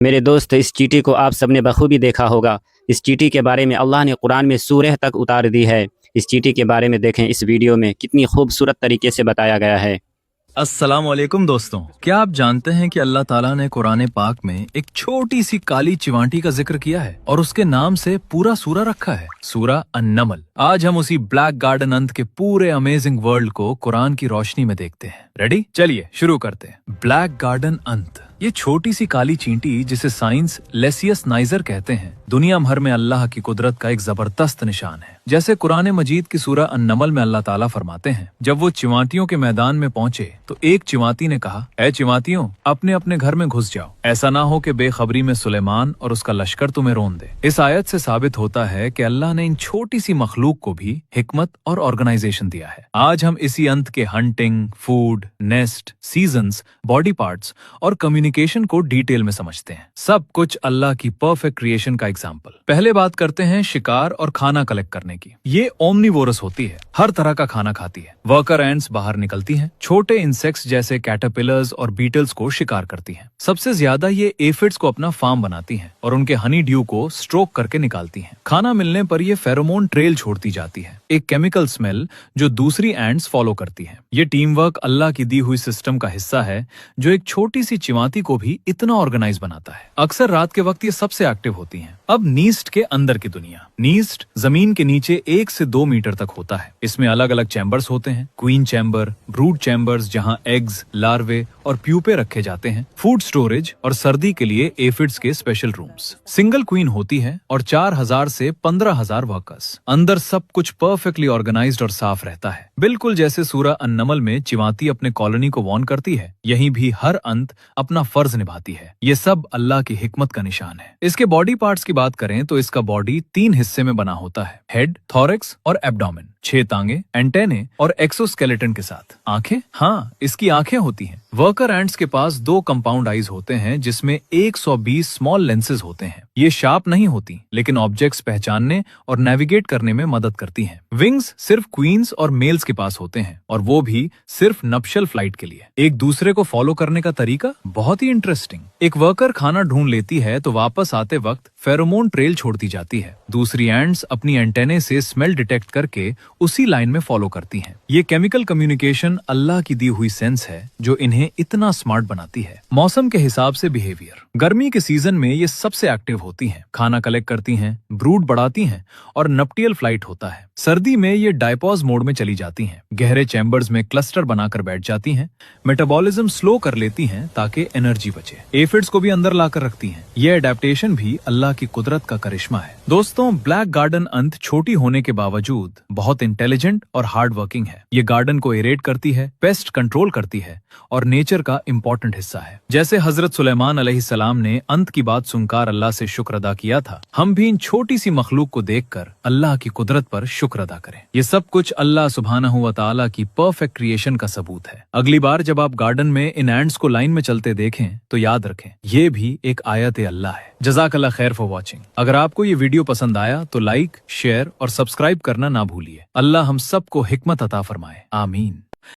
میرے دوست، اس چیٹی کو آپ سب نے بخوبی دیکھا ہوگا۔ اس چیٹی کے بارے میں اللہ نے قرآن میں سورہ تک اتار دی ہے۔ اس چیٹی کے بارے میں دیکھیں اس ویڈیو میں کتنی خوبصورت طریقے سے بتایا گیا ہے۔ السلام علیکم دوستوں، کیا آپ جانتے ہیں کہ اللہ تعالیٰ نے قرآن پاک میں ایک چھوٹی سی کالی چیونٹی کا ذکر کیا ہے اور اس کے نام سے پورا سورہ رکھا ہے، سورہ النمل۔ آج ہم اسی بلیک گارڈن انت کے پورے امیزنگ ورلڈ کو قرآن کی روشنی میں دیکھتے ہیں۔ ریڈی؟ چلیے شروع کرتے ہیں۔ بلیک گارڈن انت، یہ چھوٹی سی کالی چینٹی جسے سائنس لیسیس نائزر کہتے ہیں، دنیا بھر میں اللہ کی قدرت کا ایک زبردست نشان ہے۔ جیسے قرآن مجید کی سورہ النمل میں اللہ تعالیٰ فرماتے ہیں، جب وہ چیونٹیوں کے میدان میں پہنچے تو ایک چیونٹی نے کہا، اے چیونٹیوں، اپنے اپنے گھر میں گھس جاؤ، ایسا نہ ہو کہ بے خبری میں سلیمان اور اس کا لشکر تمہیں رون دے۔ اس آیت سے ثابت ہوتا ہے کہ اللہ نے ان چھوٹی سی مخلوق کو بھی حکمت اور آرگنائزیشن دیا ہے۔ آج ہم اسی انت کے hunting, food, nest, seasons, body parts اور کمیونیکیشن کو ڈیٹیل میں سمجھتے ہیں۔ سب کچھ اللہ کی پرفیکٹ کریشن کا ایگزامپل۔ پہلے بات کرتے ہیں شکار اور کھانا کلیکٹ کرنے کی۔ یہ اومنیورس ہوتی ہے، ہر طرح کا کھانا کھاتی ہے۔ ورکر اینٹس باہر نکلتی ہیں، چھوٹے انسیکٹس جیسے کیٹرپلرز اور بیٹلز کو شکار کرتی ہیں۔ سب سے زیادہ یہ ایفڈز کو اپنا فارم بناتی ہیں اور ان کے ہنی ڈیو کو سٹروک کر کے نکالتی ہیں۔ کھانا ملنے پر یہ فیرومون ٹریل چھوڑتی جاتی ہے، ایک کیمیکل سمیل جو دوسری اینٹس فالو کرتی ہیں۔ یہ ٹیم ورک اللہ کی دی ہوئی سسٹم کا حصہ ہے جو ایک چھوٹی سی چیونٹی کو بھی اتنا آرگنائز بناتا ہے۔ اکثر رات کے وقت یہ سب سے ایکٹیو ہوتی ہیں۔ اب نیسٹ کے اندر کی دنیا۔ نیسٹ زمین کے نیچے 1 سے 2 میٹر تک ہوتا ہے۔ اس میں الگ الگ چیمبرز ہوتے ہیں، کوئین چیمبر، بروڈ چیمبرز جہاں ایگز، لاروے اور پیوپے رکھے جاتے ہیں، فوڈ سٹوریج اور سردی کے لیے ایفڈز کے اسپیشل رومز۔ سنگل کوئین ہوتی ہے اور 4000 سے 15000 ورکرز۔ اندر سب کچھ پرفیکٹلی آرگنائزڈ اور صاف رہتا ہے، بالکل جیسے سورہ النمل میں چیونٹی اپنے کالونی کو وارن کرتی ہے، یہیں بھی ہر انت اپنا فرض نبھاتی ہے۔ یہ سب اللہ کی حکمت کا نشان ہے۔ اس کے باڈی پارٹس کی بات کریں تو اس کا باڈی 3 حصے میں بنا ہوتا ہے، ہیڈ، تھوریکس اور ایبڈومن، 6 ٹانگیں، اینٹینے اور ایکسوسکیلیٹن کے ساتھ۔ آنکھیں؟ ہاں، اس کی آنکھیں ہوتی ہیں۔ ورکر اینٹس کے پاس 2 کمپاؤنڈ آئیز ہوتے ہیں جس میں 120 اسمال لینسز ہوتے ہیں۔ یہ شارپ نہیں ہوتی لیکن آبجیکٹس پہچاننے اور نیویگیٹ کرنے میں مدد کرتی ہیں۔ ونگز صرف کوئینز اور میلز کے پاس ہوتے ہیں اور وہ بھی صرف نپشل فلائٹ کے لیے۔ ایک دوسرے کو فالو کرنے کا طریقہ بہت ہی انٹرسٹنگ۔ ایک ورکر کھانا ڈھونڈ لیتی ہے تو واپس آتے وقت فیرومون ٹریل چھوڑتی جاتی ہے۔ دوسری اینٹس اپنی اینٹینے سے اسمیل ڈیٹیکٹ کر کے اسی لائن میں فالو کرتی ہیں۔ یہ کیمیکل کمیونیکیشن اللہ کی دی ہوئی سینس ہے جو انہیں اتنا سمارٹ بناتی ہے۔ موسم کے حساب سے بیہیویئر۔ گرمی کے سیزن میں یہ سب سے ایکٹیو ہوتی ہیں، کھانا کلیکٹ کرتی ہیں، بروڈ بڑھاتی ہیں اور نپٹیل فلائٹ ہوتا ہے۔ سردی میں یہ ڈائپوز موڈ میں چلی جاتی ہیں، گہرے چیمبرز میں کلسٹر بنا کر بیٹھ جاتی ہیں، میٹابولزم سلو کر لیتی ہیں تاکہ انرجی بچے۔ ایفڈز کو بھی اندر لا کر رکھتی ہیں۔ یہ اڈیپٹیشن بھی اللہ کی قدرت کا کرشمہ ہے۔ دوستوں، بلیک گارڈن انت چھوٹی ہونے کے باوجود بہت انٹیلیجنٹ اور ہارڈ ورکنگ ہے۔ یہ گارڈن کو ایریٹ کرتی ہے، پیسٹ کنٹرول کرتی ہے اور نیچر کا امپورٹنٹ حصہ ہے۔ جیسے حضرت سلیمان علیہ السلام نے انت کی بات سنکار اللہ سے شکر ادا کیا تھا، ہم بھی ان چھوٹی سی مخلوق کو دیکھ کر اللہ کی قدرت پر شکر ادا کریں۔ یہ سب کچھ اللہ سبحانہ و تعالیٰ کی پرفیکٹ کریشن کا ثبوت ہے۔ اگلی بار جب آپ گارڈن میں ان اینٹس کو لائن میں چلتے دیکھیں تو یاد رکھیں یہ بھی ایک آیت اللہ ہے۔ جزاک اللہ خیر فار واچنگ۔ اگر آپ کو یہ ویڈیو پسند آیا تو لائک، شیئر اور سبسکرائب کرنا نہ بھولیے۔ اللہ ہم سب کو حکمت عطا فرمائے، آمین۔